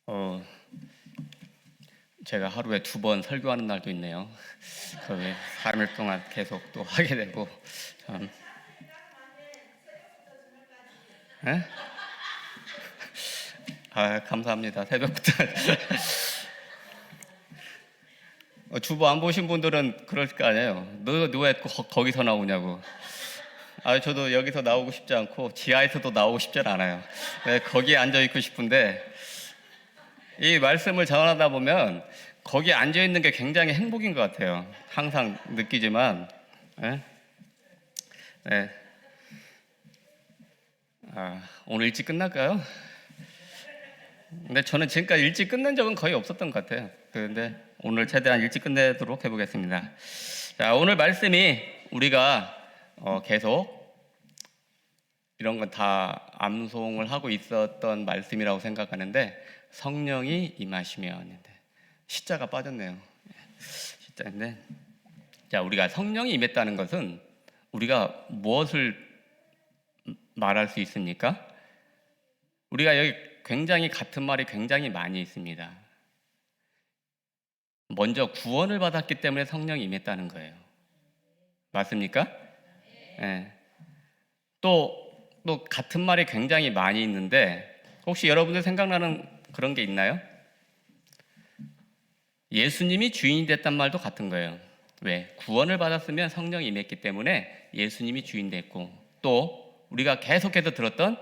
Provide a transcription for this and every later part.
어, 제가 하루에 2번 설교하는 날도 있네요. 그게 3일 동안 계속 또 하게 되고 참. 에? 감사합니다. 새벽부터. 주보 안 보신 분들은 그럴 거 아니에요. 너 왜 거기서 나오냐고. 저도 여기서 나오고 싶지 않고 지하에서도 나오고 싶지 않아요. 왜 거기에 앉아 있고 싶은데, 이 말씀을 전하다 보면 거기에 앉아 있는 게 굉장히 행복인 것 같아요. 항상 느끼지만. 에? 네. 오늘 일찍 끝날까요? 근데 저는 지금까지 일찍 끝낸 적은 거의 없었던 것 같아요. 그런데 오늘 최대한 일찍 끝내도록 해보겠습니다. 자, 오늘 말씀이 우리가 계속 이런 건 다 암송을 하고 있었던 말씀이라고 생각하는데, 성령이 임하시면, 시자가 빠졌네요. 시자인데, 자, 우리가 성령이 임했다는 것은 우리가 무엇을 말할 수 있습니까? 우리가 여기 굉장히 같은 말이 굉장히 많이 있습니다. 먼저 구원을 받았기 때문에 성령이 임했다는 거예요. 맞습니까? 네. 또 같은 말이 굉장히 많이 있는데, 혹시 여러분들 생각나는 그런 게 있나요? 예수님이 주인이 됐단 말도 같은 거예요. 왜? 구원을 받았으면 성령이 임했기 때문에 예수님이 주인 됐고, 또 우리가 계속해서 들었던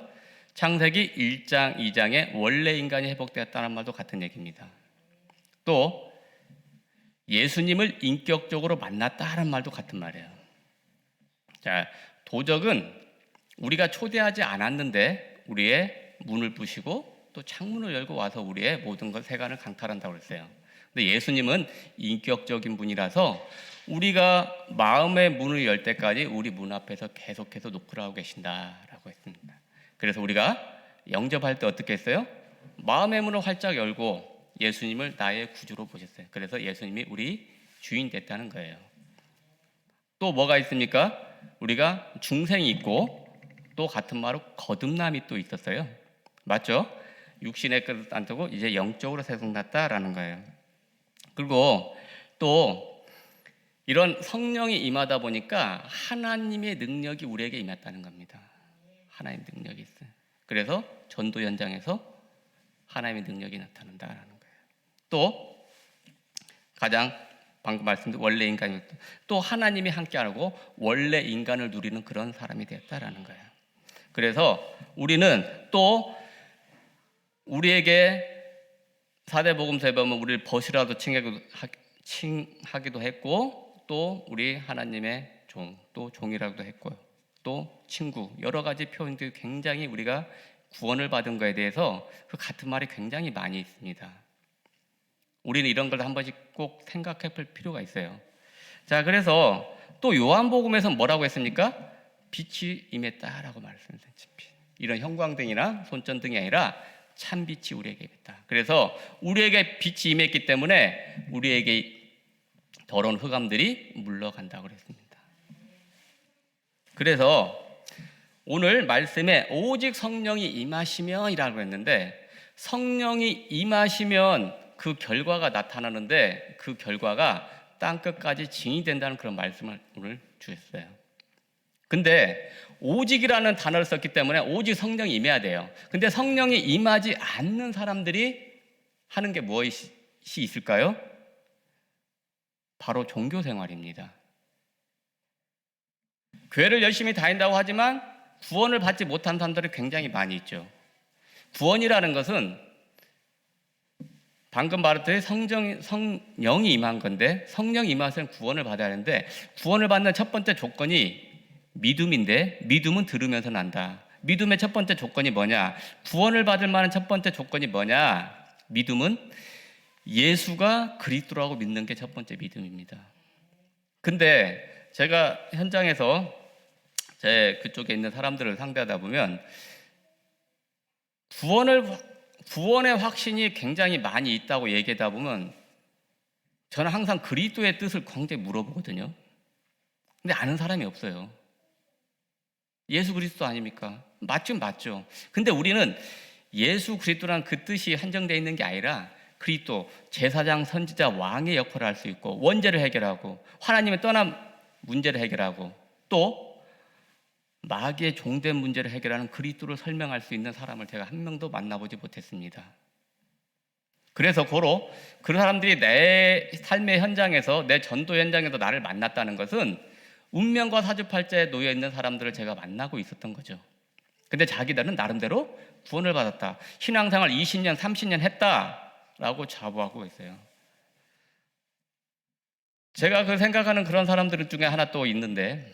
창세기 1장, 2장에 원래 인간이 회복되었다는 말도 같은 얘기입니다. 또 예수님을 인격적으로 만났다는 말도 같은 말이에요. 자, 도적은 우리가 초대하지 않았는데 우리의 문을 부시고 또 창문을 열고 와서 우리의 모든 것 세간을 강탈한다고 그랬어요. 근데 예수님은 인격적인 분이라서 우리가 마음의 문을 열 때까지 우리 문 앞에서 계속해서 노크를 하고 계신다라고 했습니다. 그래서 우리가 영접할 때 어떻게 했어요? 마음의 문을 활짝 열고 예수님을 나의 구주로 보셨어요. 그래서 예수님이 우리 주인 됐다는 거예요. 또 뭐가 있습니까? 우리가 중생이 있고 또 같은 말로 거듭남이 또 있었어요. 맞죠? 육신의 끝을 안 두고 이제 영적으로 세속났다라는 거예요. 그리고 또 이런 성령이 임하다 보니까 하나님의 능력이 우리에게 임했다는 겁니다. 하나님의 능력이 있어요. 그래서 전도 현장에서 하나님의 능력이 나타난다라는 거예요. 또 가장 방금 말씀드린 원래 인간이 또 하나님이 함께하고 원래 인간을 누리는 그런 사람이 되었다라는 거예요. 그래서 우리는 또 우리에게 사대복음서에 보면 우리를 벗이라도 칭하기도 했고, 또 우리 하나님의 종, 또 종이라고도 했고요. 또 친구, 여러 가지 표현들이 굉장히 우리가 구원을 받은 거에 대해서 그 같은 말이 굉장히 많이 있습니다. 우리는 이런 걸 한 번씩 꼭 생각해 볼 필요가 있어요. 자, 그래서 또 요한복음에서 뭐라고 했습니까? 빛이 임했다라고 말씀드렸죠. 이런 형광등이나 손전등이 아니라 참 빛이 우리에게 임했다. 그래서 우리에게 빛이 임했기 때문에 우리에게 더러운 흑암들이 물러간다고 그랬습니다. 그래서 오늘 말씀에 오직 성령이 임하시면이라고 했는데, 성령이 임하시면 그 결과가 나타나는데 그 결과가 땅끝까지 증인된다는 그런 말씀을 오늘 주셨어요. 근데 오직이라는 단어를 썼기 때문에 오직 성령이 임해야 돼요. 근데 성령이 임하지 않는 사람들이 하는 게 무엇이 있을까요? 바로 종교 생활입니다. 교회를 열심히 다닌다고 하지만 구원을 받지 못한 사람들이 굉장히 많이 있죠. 구원이라는 것은 방금 말했듯이 성령이 임한 건데, 성령이 임하면 구원을 받아야 하는데, 구원을 받는 첫 번째 조건이 믿음인데, 믿음은 들으면서 난다. 믿음의 첫 번째 조건이 뭐냐? 구원을 받을 만한 첫 번째 조건이 뭐냐? 믿음은 예수가 그리스도라고 믿는 게 첫 번째 믿음입니다. 근데 제가 현장에서 제 그쪽에 있는 사람들을 상대하다 보면 구원의 확신이 굉장히 많이 있다고 얘기하다 보면 저는 항상 그리스도의 뜻을 굉장히 물어보거든요. 근데 아는 사람이 없어요. 예수 그리스도 아닙니까? 맞죠. 근데 우리는 예수 그리스도란 그 뜻이 한정되어 있는 게 아니라 그리스도 제사장, 선지자, 왕의 역할을 할 수 있고 원죄를 해결하고 하나님의 떠난 문제를 해결하고 또 마귀의 종된 문제를 해결하는 그리스도를 설명할 수 있는 사람을 제가 한 명도 만나보지 못했습니다. 그래서 고로 그 사람들이 내 삶의 현장에서 내 전도 현장에서 나를 만났다는 것은 운명과 사주팔자에 놓여 있는 사람들을 제가 만나고 있었던 거죠. 근데 자기들은 나름대로 구원을 받았다. 신앙생활 20년, 30년 했다라고 자부하고 있어요. 제가 그 생각하는 그런 사람들 중에 하나 또 있는데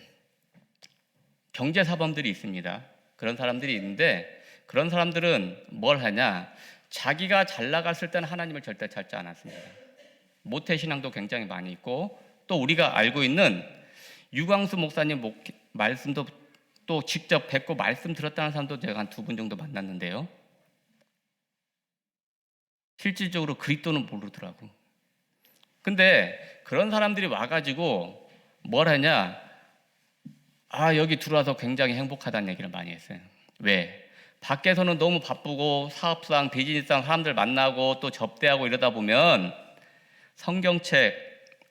경제사범들이 있습니다. 그런 사람들이 있는데 그런 사람들은 뭘 하냐? 자기가 잘 나갔을 때는 하나님을 절대 찾지 않았습니다. 모태신앙도 굉장히 많이 있고 또 우리가 알고 있는 유광수 목사님 말씀도 또 직접 뵙고 말씀 들었다는 사람도 제가 한 2분 정도 만났는데요. 실질적으로 그리스도는 모르더라고. 근데 그런 사람들이 와가지고 뭘 하냐? 여기 들어와서 굉장히 행복하다는 얘기를 많이 했어요. 왜? 밖에서는 너무 바쁘고 사업상, 비즈니스상 사람들 만나고 또 접대하고 이러다 보면 성경책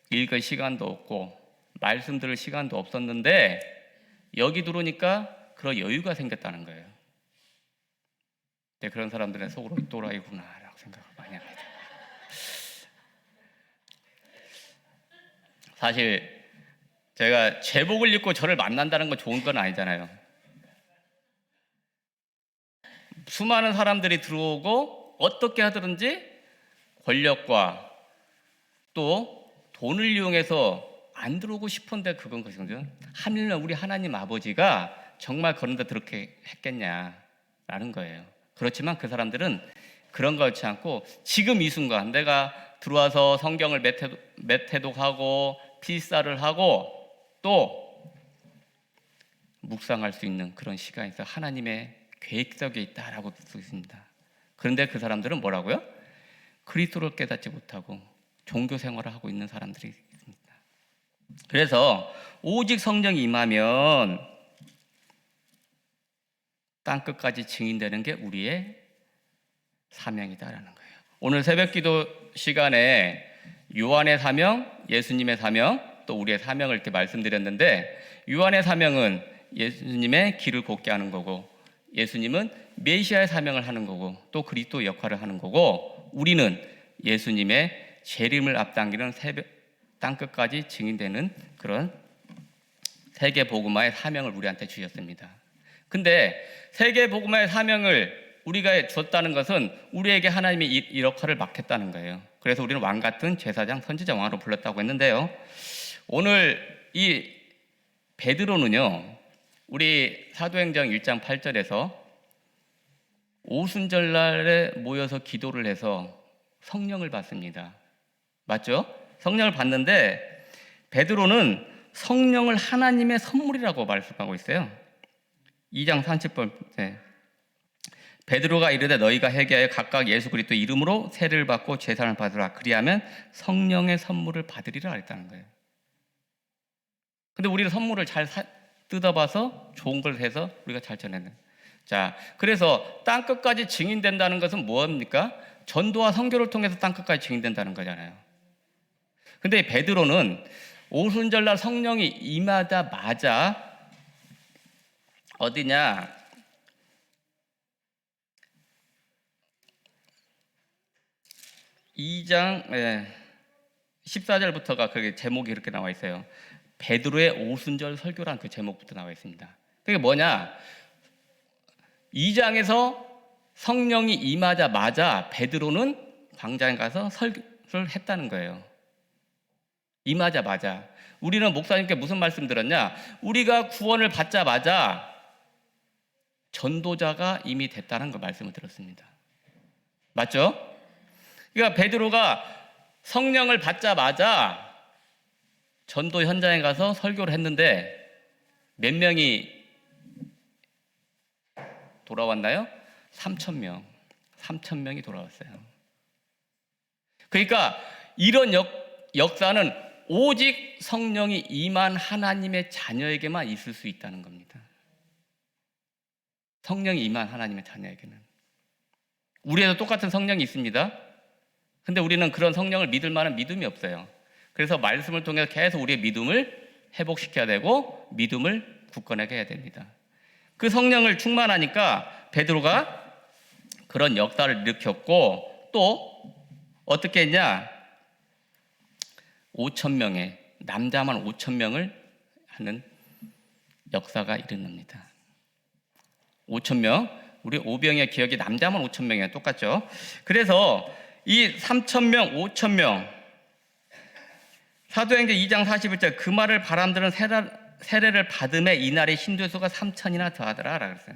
읽을 시간도 없고 말씀 들을 시간도 없었는데 여기 들어오니까 그런 여유가 생겼다는 거예요. 그런 사람들은 속으로 또라이구나 라고 생각을 많이 합니다. 사실 제가 제복을 입고 저를 만난다는 건 좋은 건 아니잖아요. 수많은 사람들이 들어오고 어떻게 하든지 권력과 또 돈을 이용해서 안 들어오고 싶은데 그건 것이거든요. 하늘은 우리 하나님 아버지가 정말 그런 데 그렇게 했겠냐라는 거예요. 그렇지만 그 사람들은 그런 거 그렇지 않고 지금 이 순간 내가 들어와서 성경을 매태독하고 필사를 하고 또 묵상할 수 있는 그런 시간이 있어 하나님의 계획 속에 있다라고 쓰고 있습니다. 그런데 그 사람들은 뭐라고요? 그리스도를 깨닫지 못하고 종교 생활을 하고 있는 사람들이 있습니다. 그래서 오직 성령이 임하면 땅끝까지 증인되는 게 우리의 사명이다라는 거예요. 오늘 새벽기도 시간에 요한의 사명, 예수님의 사명, 또 우리의 사명을 이렇게 말씀드렸는데 요한의 사명은 예수님의 길을 곱게 하는 거고 예수님은 메시아의 사명을 하는 거고 또 그리스도 역할을 하는 거고 우리는 예수님의 재림을 앞당기는 땅끝까지 증인되는 그런 세계복음화의 사명을 우리한테 주셨습니다. 근데 세계복음화의 사명을 우리가 줬다는 것은 우리에게 하나님이 이 역할을 맡겼다는 거예요. 그래서 우리는 왕같은 제사장, 선지자, 왕으로 불렀다고 했는데요. 오늘 이 베드로는요. 우리 사도행전 1장 8절에서 오순절날에 모여서 기도를 해서 성령을 받습니다. 맞죠? 성령을 받는데 베드로는 성령을 하나님의 선물이라고 말씀하고 있어요. 2장 30절 베드로가 이르되 너희가 회개하여 각각 예수 그리스도 이름으로 세례를 받고 제사를 받으라. 그리하면 성령의 선물을 받으리라 했다는 거예요. 근데 우리는 선물을 잘 뜯어봐서 좋은 걸 해서 우리가 잘 전했네. 자, 그래서 땅끝까지 증인된다는 것은 뭐합니까? 전도와 선교를 통해서 땅끝까지 증인된다는 거잖아요. 근데 베드로는 오순절날 성령이 임하자마자 어디냐? 2장 14절부터가 그게 제목이 이렇게 나와 있어요. 베드로의 오순절 설교란 그 제목부터 나와 있습니다. 그게 뭐냐? 2장에서 성령이 임하자마자 베드로는 광장에 가서 설교를 했다는 거예요. 임하자마자. 우리는 목사님께 무슨 말씀 들었냐? 우리가 구원을 받자마자 전도자가 이미 됐다는 그 말씀을 들었습니다. 맞죠? 그러니까 베드로가 성령을 받자마자 전도 현장에 가서 설교를 했는데 몇 명이 돌아왔나요? 3,000명이 돌아왔어요. 그러니까 이런 역사는 오직 성령이 임한 하나님의 자녀에게만 있을 수 있다는 겁니다. 성령이 임한 하나님의 자녀에게는. 우리에도 똑같은 성령이 있습니다. 근데 우리는 그런 성령을 믿을 만한 믿음이 없어요. 그래서 말씀을 통해서 계속 우리의 믿음을 회복시켜야 되고 믿음을 굳건하게 해야 됩니다. 그 성령을 충만하니까 베드로가 그런 역사를 일으켰고, 또 어떻게 했냐? 5,000명의 남자만 5,000명을 하는 역사가 일어납니다. 5,000명, 우리 오병의 기억이 남자만 5,000명이에요. 똑같죠? 그래서 이 3,000명, 5,000명, 사도행전 2장 41절, 그 말을 바람들은 세례를 받음에 이날의 신도 수가 3,000이나 더하더라 라고 했어요.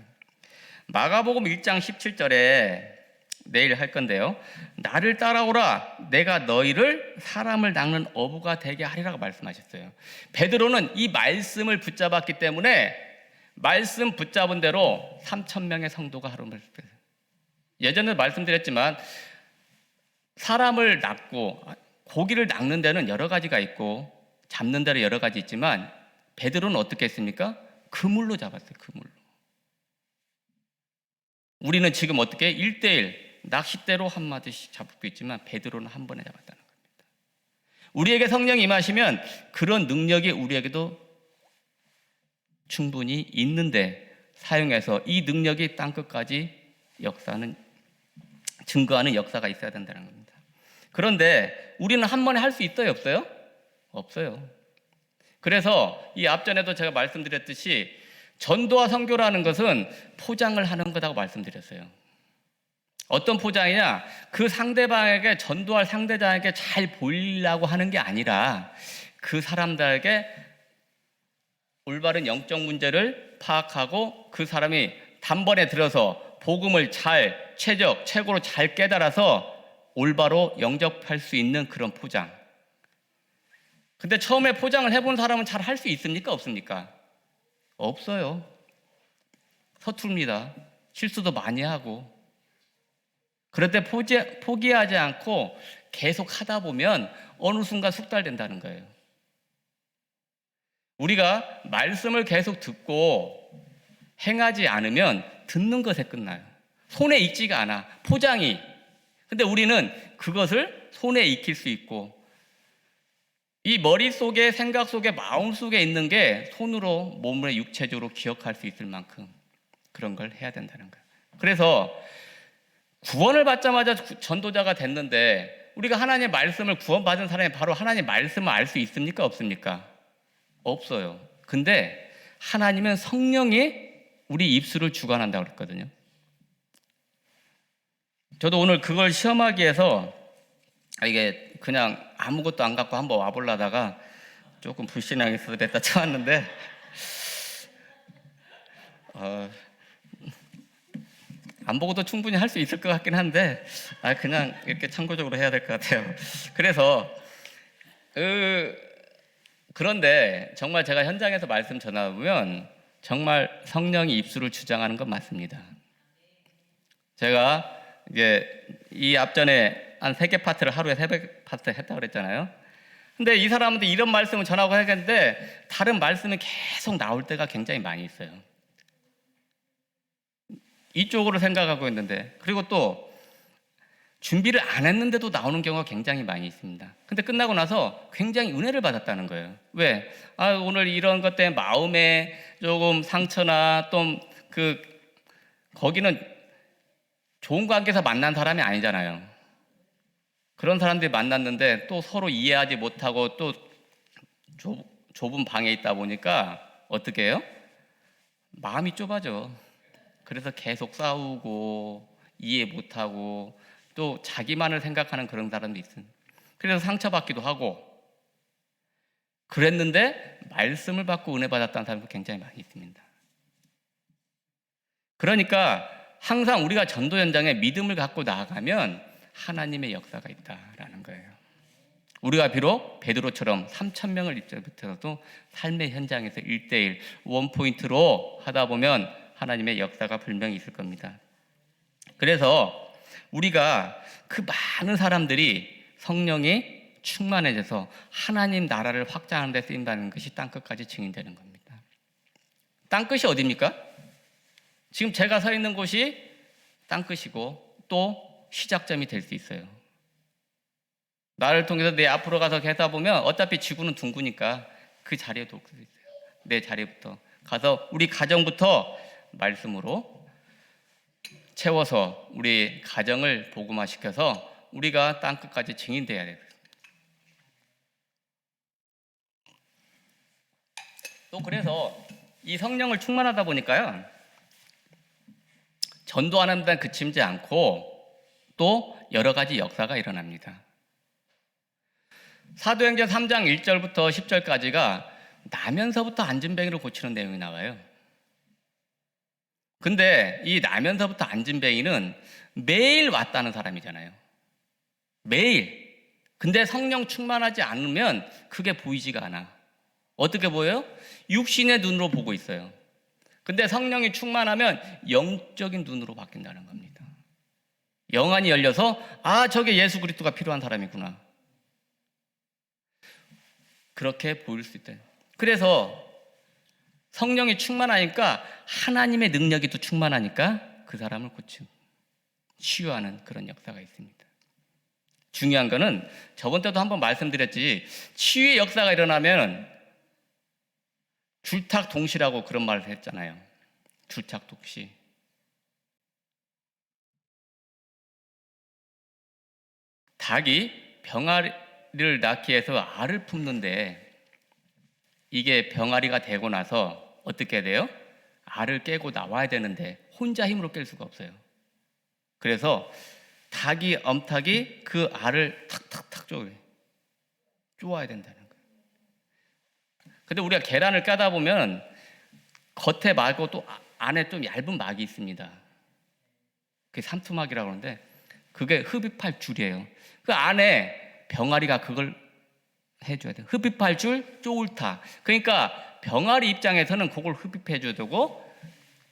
마가복음 1장 17절에 내일 할 건데요, 나를 따라오라, 내가 너희를 사람을 낚는 어부가 되게 하리라고 말씀하셨어요. 베드로는 이 말씀을 붙잡았기 때문에 말씀 붙잡은 대로 3,000명의 성도가 하루 말씀했어요. 예전에 말씀드렸지만 사람을 낚고 고기를 낚는 데는 여러 가지가 있고 잡는 데는 여러 가지 있지만 베드로는 어떻게 했습니까? 그물로 잡았어요. 그물로. 우리는 지금 어떻게 1대1 낚싯대로 한 마디씩 잡을 수 있지만 베드로는 한 번에 잡았다는 겁니다. 우리에게 성령이 임하시면 그런 능력이 우리에게도 충분히 있는데 사용해서 이 능력이 땅끝까지 역사하는, 증거하는 역사가 있어야 된다는 겁니다. 그런데 우리는 한 번에 할 수 있어요? 없어요? 없어요. 그래서 이 앞전에도 제가 말씀드렸듯이 전도와 선교라는 것은 포장을 하는 거라고 말씀드렸어요. 어떤 포장이냐? 그 상대방에게, 전도할 상대자에게 잘 보이려고 하는 게 아니라 그 사람들에게 올바른 영적 문제를 파악하고 그 사람이 단번에 들어서 복음을 잘, 최고로 잘 깨달아서 올바로 영접할 수 있는 그런 포장. 근데 처음에 포장을 해본 사람은 잘 할 수 있습니까? 없습니까? 없어요. 서투릅니다. 실수도 많이 하고. 그럴 때 포기하지 않고 계속 하다 보면 어느 순간 숙달된다는 거예요. 우리가 말씀을 계속 듣고 행하지 않으면 듣는 것에 끝나요. 손에 익지가 않아, 포장이. 근데 우리는 그것을 손에 익힐 수 있고, 이 머릿속에, 생각 속에, 마음 속에 있는 게 손으로, 몸을 육체적으로 기억할 수 있을 만큼 그런 걸 해야 된다는 거예요. 그래서 구원을 받자마자 전도자가 됐는데 우리가 하나님의 말씀을, 구원받은 사람이 바로 하나님의 말씀을 알 수 있습니까? 없습니까? 없어요. 근데 하나님은 성령이 우리 입술을 주관한다고 그랬거든요. 저도 오늘 그걸 시험하기 위해서 이게 그냥 아무것도 안 갖고 한번 와보려다가 조금 불신앙이 있어서 됐다 쳐왔는데 안 보고도 충분히 할 수 있을 것 같긴 한데 그냥 이렇게 참고적으로 해야 될 것 같아요. 그래서 그런데 정말 제가 현장에서 말씀 전하면 정말 성령이 입술을 주장하는 건 맞습니다. 제가 이제 이 앞전에 한 3개 파트를 하루에 300 파트 했다고 그랬잖아요. 근데 이 사람한테 이런 말씀을 전하고 하겠는데 다른 말씀이 계속 나올 때가 굉장히 많이 있어요. 이쪽으로 생각하고 있는데, 그리고 또 준비를 안 했는데도 나오는 경우가 굉장히 많이 있습니다. 근데 끝나고 나서 굉장히 은혜를 받았다는 거예요. 왜? 오늘 이런 것 때문에 마음에 조금 상처나 또 거기는 좋은 관계에서 만난 사람이 아니잖아요. 그런 사람들이 만났는데 또 서로 이해하지 못하고 또 좁은 방에 있다 보니까 어떻게 해요? 마음이 좁아져. 그래서 계속 싸우고 이해 못하고 또 자기만을 생각하는 그런 사람도 있습니다. 그래서 상처받기도 하고, 그랬는데 말씀을 받고 은혜 받았다는 사람도 굉장히 많이 있습니다. 그러니까 항상 우리가 전도 현장에 믿음을 갖고 나아가면 하나님의 역사가 있다라는 거예요. 우리가 비록 베드로처럼 3,000명을 입장부터도 삶의 현장에서 1대1 원포인트로 하다 보면 하나님의 역사가 분명히 있을 겁니다. 그래서 우리가 그 많은 사람들이 성령이 충만해져서 하나님 나라를 확장하는 데 쓰인다는 것이 땅끝까지 증인되는 겁니다. 땅끝이 어디입니까? 지금 제가 서 있는 곳이 땅끝이고 또 시작점이 될 수 있어요. 나를 통해서 내 앞으로 가서 계다 보면 어차피 지구는 둥그니까 그 자리에 올 수 있어요. 내 자리부터 가서 우리 가정부터 말씀으로 채워서 우리 가정을 복음화시켜서 우리가 땅끝까지 증인돼야 돼요. 또 그래서 이 성령을 충만하다 보니까요, 전도하는 데 그치지 않고 또 여러 가지 역사가 일어납니다. 사도행전 3장 1절부터 10절까지가 나면서부터 안진뱅이를 고치는 내용이 나와요. 근데 이 나면서부터 안진뱅이는 매일 왔다는 사람이잖아요. 매일. 근데 성령 충만하지 않으면 그게 보이지가 않아. 어떻게 보여요? 육신의 눈으로 보고 있어요. 근데 성령이 충만하면 영적인 눈으로 바뀐다는 겁니다. 영안이 열려서 저게 예수 그리스도가 필요한 사람이구나. 그렇게 보일 수 있대요. 그래서 성령이 충만하니까 하나님의 능력이 또 충만하니까 그 사람을 고치고 치유하는 그런 역사가 있습니다. 중요한 거는 저번 때도 한번 말씀드렸지, 치유의 역사가 일어나면 줄탁동시라고 그런 말을 했잖아요. 줄탁동시. 닭이 병아리를 낳기 위해서 알을 품는데 이게 병아리가 되고 나서 어떻게 돼요? 알을 깨고 나와야 되는데 혼자 힘으로 깰 수가 없어요. 그래서 닭이 엄탁이 그 알을 탁탁탁 쪼아야 된다는 거예요. 근데 우리가 계란을 까다 보면 겉에 말고 또 안에 좀 얇은 막이 있습니다. 그게 삼투막이라고 하는데 그게 흡입할 줄이에요. 그 안에 병아리가 그걸 해줘야 돼요. 흡입할 줄 쪼울타. 그러니까 병아리 입장에서는 그걸 흡입해줘야 되고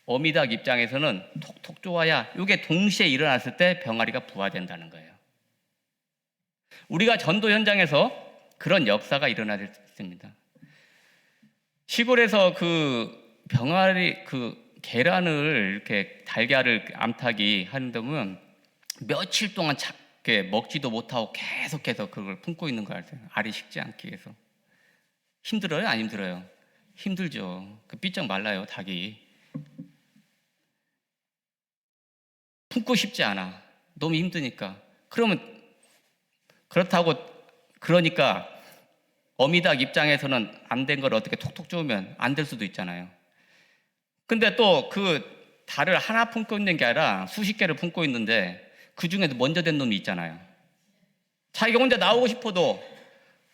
어미닭 입장에서는 톡톡 쪼아야 이게 동시에 일어났을 때 병아리가 부화된다는 거예요. 우리가 전도 현장에서 그런 역사가 일어나야 있습니다. 시골에서 그 병아리 그 계란을 이렇게 달걀을 암탉이 하는데 보면 며칠 동안 먹지도 못하고 계속해서 그걸 품고 있는 거 알죠? 알이 식지 않기 위해서. 힘들어요? 안 힘들어요? 힘들죠. 삐쩍 말라요, 닭이. 품고 싶지 않아. 너무 힘드니까. 그러니까 어미닭 입장에서는 안 된 걸 어떻게 톡톡 쪼으면 안 될 수도 있잖아요. 근데 또 그 달을 하나 품고 있는 게 아니라 수십 개를 품고 있는데 그 중에도 먼저 된 놈이 있잖아요. 자기가 혼자 나오고 싶어도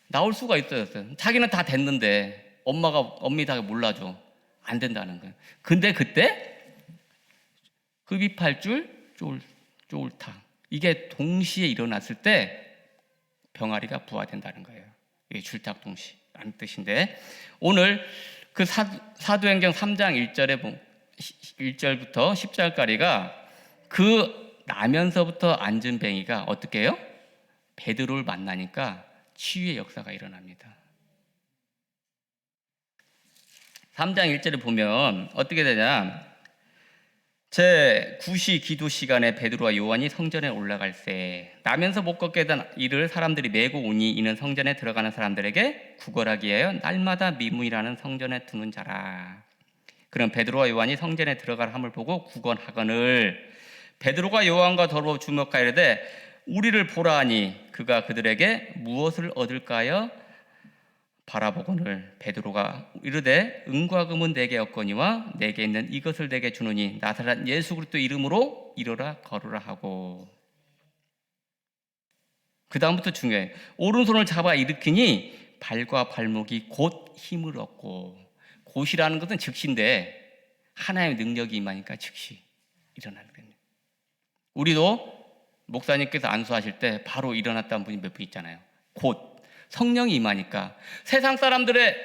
나올 수가 있어요. 자기는 다 됐는데 어미닭이 몰라줘. 안 된다는 거예요. 근데 그때 흡입할 줄 쪼울타. 이게 동시에 일어났을 때 병아리가 부화된다는 거예요. 이게 줄탁동시라는 뜻인데 오늘 그 사도행전 3장 1절부터 10절까지가 그 나면서부터 안진뱅이가 어떻게 해요? 베드로를 만나니까 치유의 역사가 일어납니다. 3장 1절에 보면 어떻게 되냐? 제9시 기도 시간에 베드로와 요한이 성전에 올라갈새 나면서 못 걷게 된 이를 사람들이 메고 오니 이는 성전에 들어가는 사람들에게 구걸하기 위하여 날마다 미문이라는 성전에 두는 자라. 그럼 베드로와 요한이 성전에 들어갈 함을 보고 구걸하거늘 베드로가 요한과 더불어 주목하이르되 우리를 보라 하니 그가 그들에게 무엇을 얻을까요? 바라보거늘 베드로가 이르되 은과 금은 내게 없거니와 내게 있는 이것을 내게 주노니 나사렛 예수 그리스도 이름으로 일어라 걸으라 하고 그 다음부터 중요해. 오른손을 잡아 일으키니 발과 발목이 곧 힘을 얻고 곧이라는 것은 즉시인데 하나님의 능력이 임하니까 즉시 일어나는 거예요. 우리도 목사님께서 안수하실 때 바로 일어났다는 분이 몇 분 있잖아요. 곧 성령이 임하니까 세상 사람들의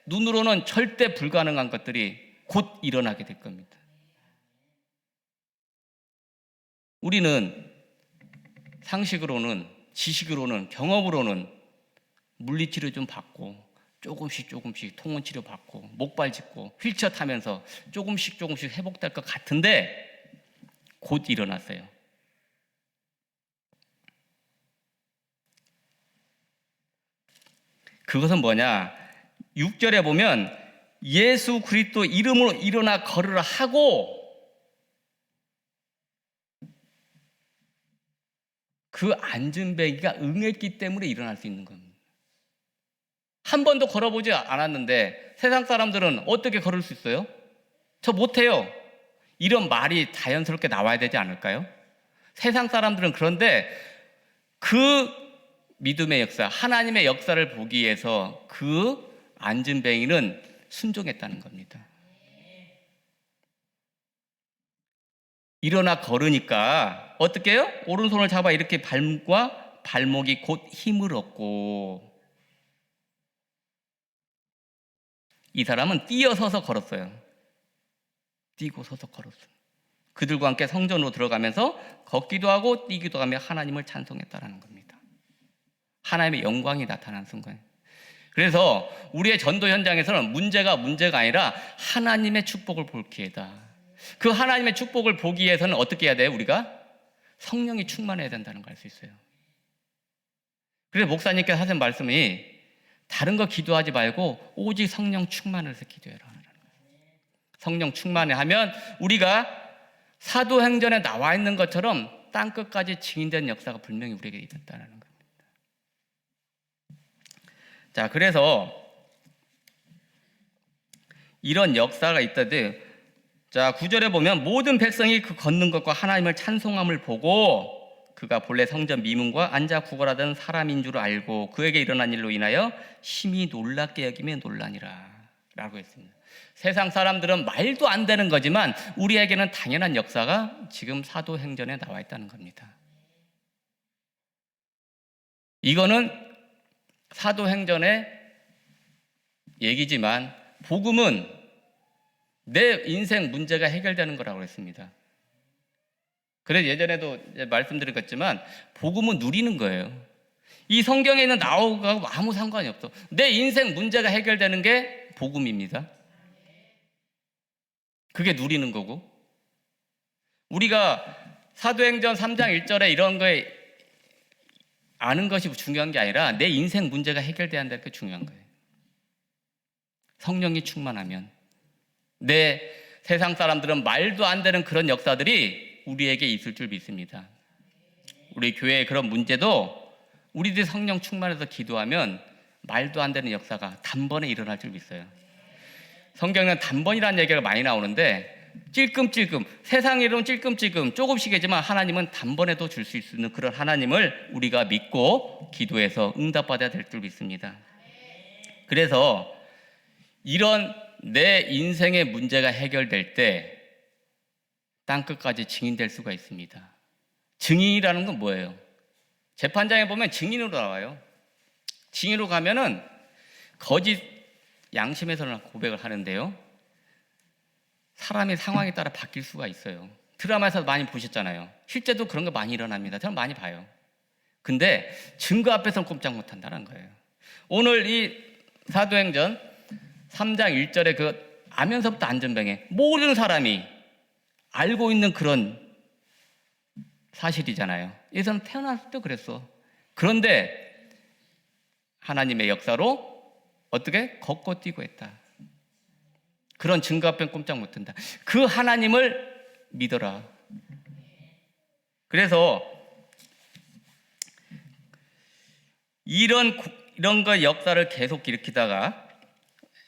눈으로는 절대 불가능한 것들이 곧 일어나게 될 겁니다. 우리는 상식으로는 지식으로는 경험으로는 물리치료 좀 받고 조금씩 통원치료 받고 목발 짚고 휠체어 타면서 조금씩 회복될 것 같은데 곧 일어났어요. 그것은 뭐냐? 6절에 보면 예수 그리스도 이름으로 일어나 걸으라 하고 그 안진뱅이가 응했기 때문에 일어날 수 있는 겁니다. 한 번도 걸어보지 않았는데 세상 사람들은 어떻게 걸을 수 있어요? 저 못해요. 이런 말이 자연스럽게 나와야 되지 않을까요? 세상 사람들은 그런데 그 믿음의 역사, 하나님의 역사를 보기 위해서 그 안진뱅이는 순종했다는 겁니다. 일어나 걸으니까 어떻게 해요? 오른손을 잡아 이렇게 발과 발목이 곧 힘을 얻고 이 사람은 뛰어서서 걸었어요. 뛰고 서서 걸었어요. 그들과 함께 성전으로 들어가면서 걷기도 하고 뛰기도 하며 하나님을 찬송했다라는 겁니다. 하나님의 영광이 나타난 순간. 그래서 우리의 전도 현장에서는 문제가 아니라 하나님의 축복을 볼 기회다. 그 하나님의 축복을 보기 위해서는 어떻게 해야 돼요? 우리가 성령이 충만해야 된다는 걸 알 수 있어요. 그래서 목사님께서 하신 말씀이 다른 거 기도하지 말고 오직 성령 충만을 해서 기도해라. 성령 충만해 하면 우리가 사도행전에 나와 있는 것처럼 땅끝까지 증인된 역사가 분명히 우리에게 있었다는 겁니다. 자, 그래서 이런 역사가 있다되, 자, 9절에 보면 모든 백성이 그 걷는 것과 하나님을 찬송함을 보고 그가 본래 성전 미문과 앉아 구걸하던 사람인 줄 알고 그에게 일어난 일로 인하여 심히 놀랍게 여기며 놀라니라 라고 했습니다. 세상 사람들은 말도 안 되는 거지만 우리에게는 당연한 역사가 지금 사도행전에 나와 있다는 겁니다. 이거는 사도행전의 얘기지만 복음은 내 인생 문제가 해결되는 거라고 했습니다. 그래서 예전에도 말씀드렸겠지만 복음은 누리는 거예요. 이 성경에 있는 나오고 아무 상관이 없어. 내 인생 문제가 해결되는 게 복음입니다. 그게 누리는 거고, 우리가 사도행전 3장 1절에 이런 거에 아는 것이 중요한 게 아니라 내 인생 문제가 해결돼야 한다는 게 중요한 거예요. 성령이 충만하면 내 세상 사람들은 말도 안 되는 그런 역사들이 우리에게 있을 줄 믿습니다. 우리 교회의 그런 문제도 우리들이 성령 충만해서 기도하면 말도 안 되는 역사가 단번에 일어날 줄 믿어요. 성경에는 단번이라는 얘기가 많이 나오는데 찔끔찔끔, 세상의 이름 찔끔찔끔 조금씩이지만 하나님은 단번에도 줄 수 있는 그런 하나님을 우리가 믿고 기도해서 응답받아야 될 줄 믿습니다. 그래서 이런 내 인생의 문제가 해결될 때 땅끝까지 증인될 수가 있습니다. 증인이라는 건 뭐예요? 재판장에 보면 증인으로 나와요. 증인으로 가면은 거짓 양심에서는 고백을 하는데요, 사람의 상황에 따라 바뀔 수가 있어요. 드라마에서 많이 보셨잖아요. 실제도 그런 거 많이 일어납니다. 저는 많이 봐요. 근데 증거 앞에서는 꼼짝 못한다는 거예요. 오늘 이 사도행전 3장 1절에 그 아면서부터 안전병에 모든 사람이 알고 있는 그런 사실이잖아요. 이 사람 태어났을 때 그랬어. 그런데 하나님의 역사로 어떻게 걷고 뛰고 했다. 그런 증거 앞엔 꼼짝 못한다. 그 하나님을 믿어라. 그래서 이런 거 역사를 계속 일으키다가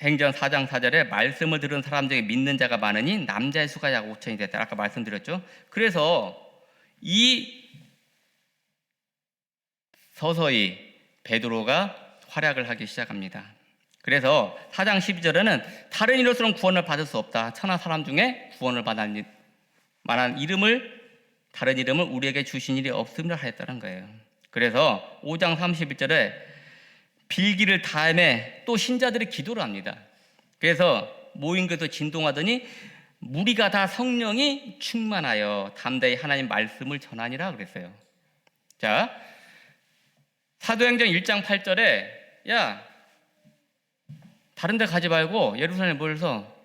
행전 4장 4절에 말씀을 들은 사람 중에 믿는 자가 많으니 남자의 수가 약 5천이 됐다. 아까 말씀드렸죠. 그래서 이 서서히 베드로가 활약을 하기 시작합니다. 그래서 4장 12절에는 다른 이로서는 구원을 받을 수 없다. 천하 사람 중에 구원을 받을 만한 다른 이름을 우리에게 주신 일이 없음을 하였다는 거예요. 그래서 5장 31절에 빌기를 다음에 또 신자들이 기도를 합니다. 그래서 모인 곳에서 진동하더니 무리가 다 성령이 충만하여 담대히 하나님 말씀을 전하니라 그랬어요. 자, 사도행전 1장 8절에 야, 다른 데 가지 말고 예루살렘에 모여서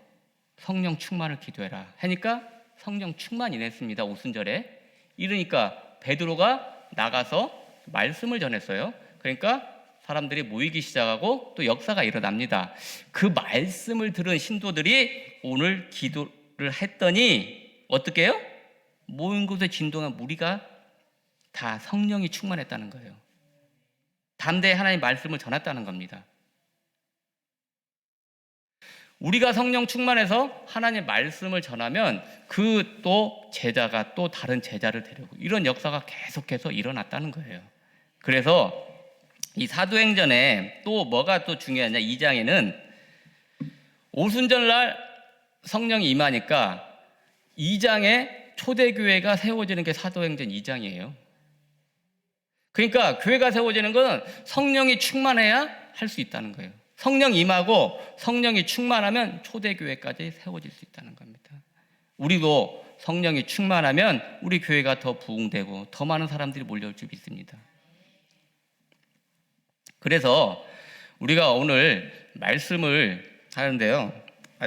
성령 충만을 기도해라 하니까 성령 충만이 냈습니다. 오순절에. 이러니까 베드로가 나가서 말씀을 전했어요. 그러니까 사람들이 모이기 시작하고 또 역사가 일어납니다. 그 말씀을 들은 신도들이 오늘 기도를 했더니 어떻게 해요? 모인 곳에 진동한 무리가 다 성령이 충만했다는 거예요. 담대히 하나님의 말씀을 전했다는 겁니다. 우리가 성령 충만해서 하나님의 말씀을 전하면 그 또 제자가 또 다른 제자를 데려오고 이런 역사가 계속해서 일어났다는 거예요. 그래서 이 사도행전에 또 뭐가 또 중요하냐, 2장에는 오순절날 성령이 임하니까 2장에 초대교회가 세워지는 게 사도행전 2장이에요. 그러니까 교회가 세워지는 건 성령이 충만해야 할 수 있다는 거예요. 성령 임하고 성령이 충만하면 초대교회까지 세워질 수 있다는 겁니다. 우리도 성령이 충만하면 우리 교회가 더 부흥되고 더 많은 사람들이 몰려올 줄 믿습니다. 그래서 우리가 오늘 말씀을 하는데요.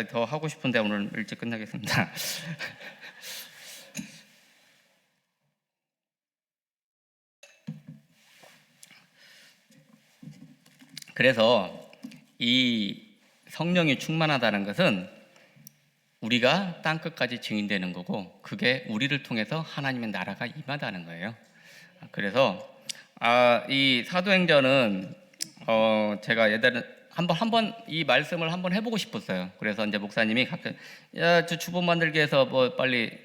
더 하고 싶은데 오늘 일찍 끝나겠습니다. 그래서 이 성령이 충만하다는 것은 우리가 땅끝까지 증인되는 거고 그게 우리를 통해서 하나님의 나라가 임하다는 거예요. 그래서 이 사도행전은 제가 예전에 한번 이 말씀을 한번 해보고 싶었어요. 그래서 이제 목사님이 가끔 저 주보 만들기 위해서 뭐 빨리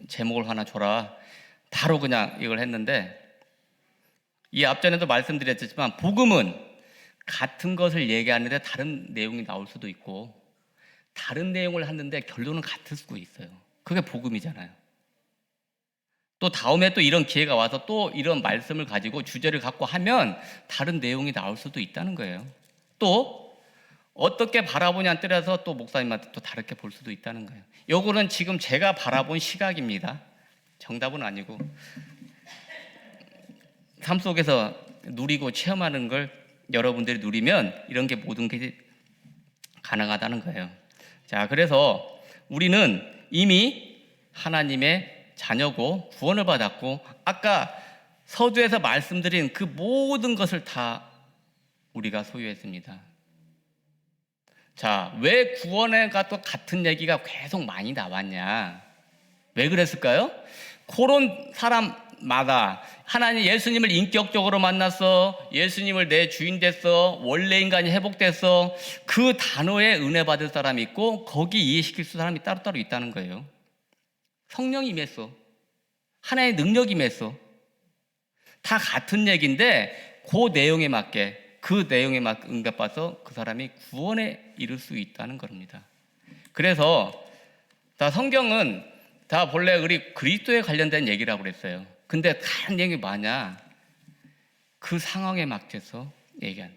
제목을 하나 줘라. 바로 그냥 이걸 했는데 이 앞전에도 말씀드렸지만 복음은 같은 것을 얘기하는데 다른 내용이 나올 수도 있고 다른 내용을 하는데 결론은 같을 수도 있어요. 그게 복음이잖아요. 또 다음에 또 이런 기회가 와서 또 이런 말씀을 가지고 주제를 갖고 하면 다른 내용이 나올 수도 있다는 거예요. 또 어떻게 바라보냐에 따라서 또 목사님한테 또 다르게 볼 수도 있다는 거예요. 요거는 지금 제가 바라본 시각입니다. 정답은 아니고 삶 속에서 누리고 체험하는 걸 여러분들이 누리면 이런 게 모든 게 가능하다는 거예요. 자, 그래서 우리는 이미 하나님의 자녀고 구원을 받았고 아까 서두에서 말씀드린 그 모든 것을 다 우리가 소유했습니다. 자, 왜 구원과 또 같은 얘기가 계속 많이 나왔냐? 왜 그랬을까요? 그런 사람마다 하나님 예수님을 인격적으로 만났어, 예수님을 내 주인 됐어, 원래 인간이 회복됐어, 그 단어에 은혜 받을 사람이 있고 거기 이해시킬 사람이 따로따로 있다는 거예요. 성령이 임했어, 하나의 능력이 임했어, 다 같은 얘기인데 그 내용에 맞게 그 내용에 맞게 응답받아서 그 사람이 구원에 이를 수 있다는 겁니다. 그래서 다 성경은 다 본래 우리 그리스도에 관련된 얘기라고 그랬어요. 근데 다른 얘기 뭐냐? 그 상황에 맞춰서 얘기하는.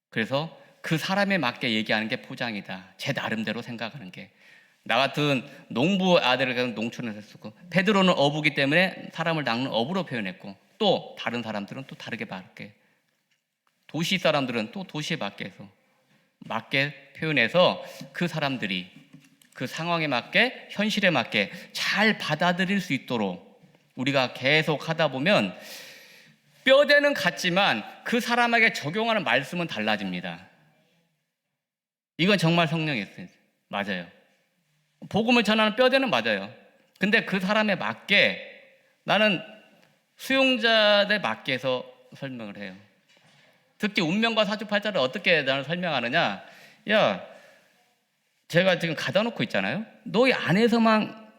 그래서 그 사람에 맞게 얘기하는 게 포장이다. 제 나름대로 생각하는 게. 나 같은 농부 아들을 농촌에서 쓰고, 베드로는 어부기 때문에 사람을 낚는 어부로 표현했고, 또 다른 사람들은 또 다르게 맞게, 도시 사람들은 또 도시에 맞게 해서 맞게 표현해서 그 사람들이 그 상황에 맞게 현실에 맞게 잘 받아들일 수 있도록 우리가 계속 하다 보면 뼈대는 같지만 그 사람에게 적용하는 말씀은 달라집니다. 이건 정말 성령의 에센스 맞아요. 복음을 전하는 뼈대는 맞아요. 근데 그 사람에 맞게 나는 수용자에 맞게 해서 설명을 해요. 특히 운명과 사주팔자를 어떻게 나는 설명하느냐? 야, 제가 지금 가다 놓고 있잖아요. 너희 안에서만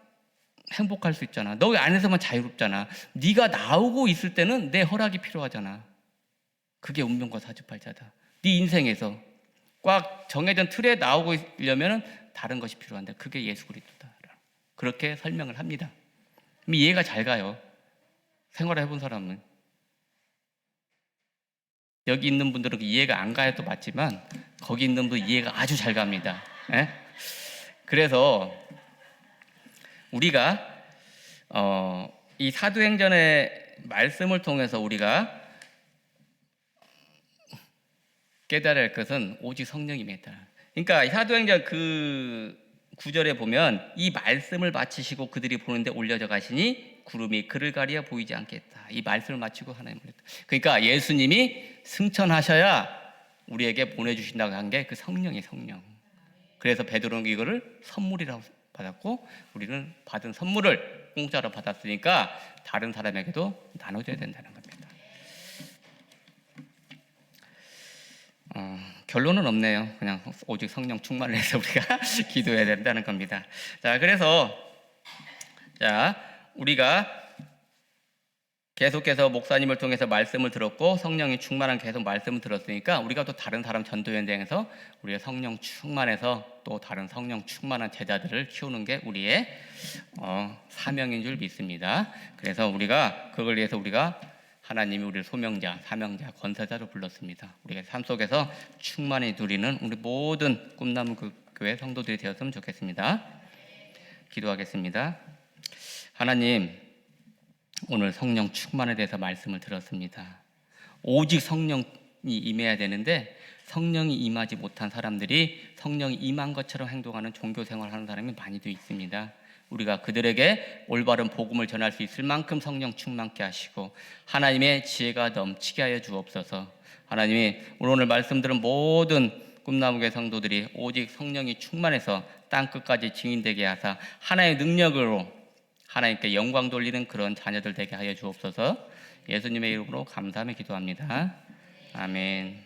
행복할 수 있잖아. 너희 안에서만 자유롭잖아. 네가 나오고 있을 때는 내 허락이 필요하잖아. 그게 운명과 사주팔자다. 네 인생에서 꽉 정해진 틀에 나오고 있려면 다른 것이 필요한데 그게 예수 그리스도다. 그렇게 설명을 합니다. 이해가 잘 가요. 생활을 해본 사람은. 여기 있는 분들은 이해가 안 가도 맞지만 거기 있는 분들 이해가 아주 잘 갑니다. 예? 그래서 우리가 이 사도행전의 말씀을 통해서 우리가 깨달아야 할 것은 오직 성령임이다. 그러니까 사도행전 그 9절에 보면 이 말씀을 마치시고 그들이 보는데 올려져 가시니 구름이 그를 가리어 보이지 않겠다. 이 말씀을 마치고 하나님을 했다. 그러니까 예수님이 승천하셔야 우리에게 보내주신다고 한 게 그 성령이 성령. 그래서 베드로는 이거를 선물이라고 받았고 우리는 받은 선물을 공짜로 받았으니까 다른 사람에게도 나눠줘야 된다는 겁니다. 결론은 없네요. 그냥 오직 성령 충만을 해서 우리가 기도해야 된다는 겁니다. 자, 그래서 우리가 계속해서 목사님을 통해서 말씀을 들었고 성령이 충만한 계속 말씀을 들었으니까 우리가 또 다른 사람 전도 현장에서 우리가 성령 충만해서 또 다른 성령 충만한 제자들을 키우는 게 우리의 사명인 줄 믿습니다. 그래서 우리가 그걸 위해서 우리가 하나님이 우리를 소명자, 사명자, 권세자로 불렀습니다. 우리가 삶 속에서 충만히 누리는 우리 모든 꿈나무 교회 성도들이 되었으면 좋겠습니다. 기도하겠습니다. 하나님, 오늘 성령 충만에 대해서 말씀을 들었습니다. 오직 성령이 임해야 되는데 성령이 임하지 못한 사람들이 성령이 임한 것처럼 행동하는 종교 생활하는 사람이 많이도 있습니다. 우리가 그들에게 올바른 복음을 전할 수 있을 만큼 성령 충만케 하시고 하나님의 지혜가 넘치게 하여 주옵소서. 하나님이 오늘 말씀 들은 모든 꿈나무교회 성도들이 오직 성령이 충만해서 땅끝까지 증인되게 하사 하나의 능력으로 하나님께 영광 돌리는 그런 자녀들 되게 하여 주옵소서. 예수님의 이름으로 감사하며 기도합니다. 아멘.